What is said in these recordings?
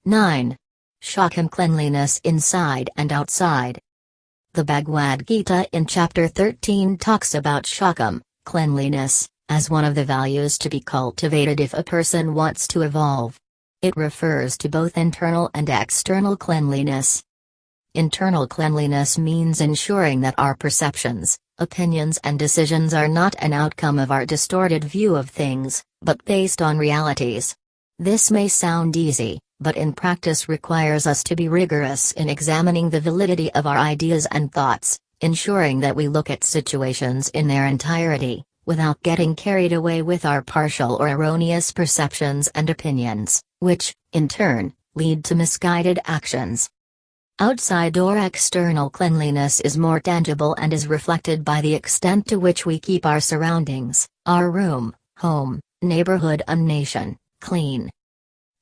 9.Shaucham Cleanliness inside and outside. The Bhagwad Gita in chapter 13 talks about Shaucham, cleanliness, as one of the values to be cultivated if a person wants to evolve. It refers to both internal and external cleanliness. Internal cleanliness means ensuring that our perceptions, opinions and decisions are not an outcome of our distorted view of things, but based on realities. This may sound easy, but in practice requires us to be rigorous in examining the validity of our ideas and thoughts, ensuring that we look at situations in their entirety, without getting carried away with our partial or erroneous perceptions and opinions, which, in turn, lead to misguided actions. Outside or external cleanliness is more tangible and is reflected by the extent to which we keep our surroundings, our room, home, neighborhood and nation, clean.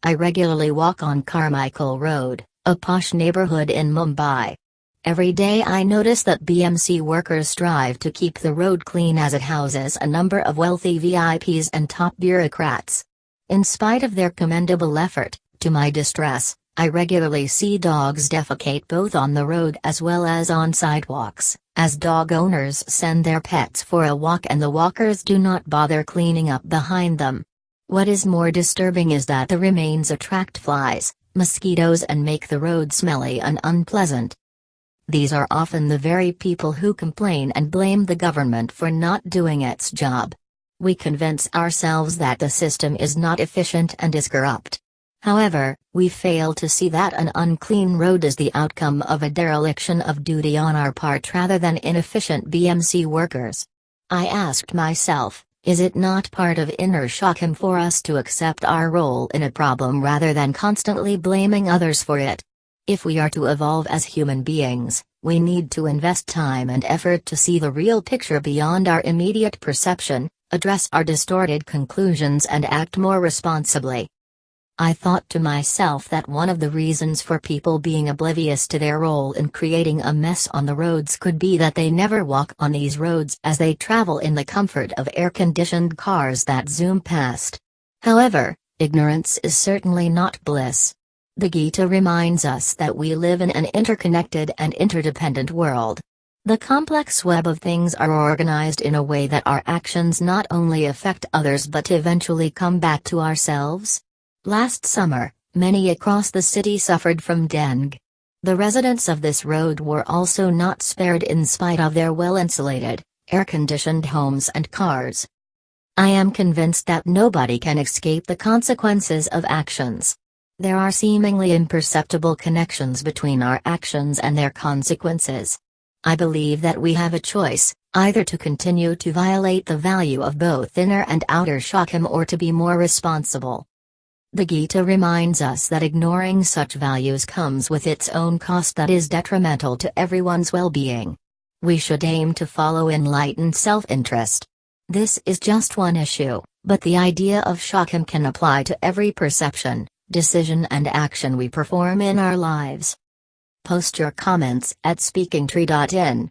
I regularly walk on Carmichael Road, a posh neighborhood in Mumbai. Every day I notice that BMC workers strive to keep the road clean as it houses a number of wealthy VIPs and top bureaucrats. In spite of their commendable effort, to my distress, I regularly see dogs defecate both on the road as well as on sidewalks, as dog owners send their pets for a walk and the walkers do not bother cleaning up behind them. What is more disturbing is that the remains attract flies, mosquitoes and make the road smelly and unpleasant. These are often the very people who complain and blame the government for not doing its job. We convince ourselves that the system is not efficient and is corrupt. However, we fail to see that an unclean road is the outcome of a dereliction of duty on our part rather than inefficient BMC workers. I asked myself, is it not part of inner Shaucham for us to accept our role in a problem rather than constantly blaming others for it? If we are to evolve as human beings, we need to invest time and effort to see the real picture beyond our immediate perception, address our distorted conclusions and act more responsibly. I thought to myself that one of the reasons for people being oblivious to their role in creating a mess on the roads could be that they never walk on these roads as they travel in the comfort of air-conditioned cars that zoom past. However, ignorance is certainly not bliss. The Gita reminds us that we live in an interconnected and interdependent world. The complex web of things are organized in a way that our actions not only affect others but eventually come back to ourselves. Last summer, many across the city suffered from dengue. The residents of this road were also not spared in spite of their well-insulated, air-conditioned homes and cars. I am convinced that nobody can escape the consequences of actions. There are seemingly imperceptible connections between our actions and their consequences. I believe that we have a choice, either to continue to violate the value of both inner and outer Shaucham or to be more responsible. The Gita reminds us that ignoring such values comes with its own cost that is detrimental to everyone's well-being. We should aim to follow enlightened self-interest. This is just one issue, but the idea of Shaucham can apply to every perception, decision and action we perform in our lives. Post your comments at speakingtree.in.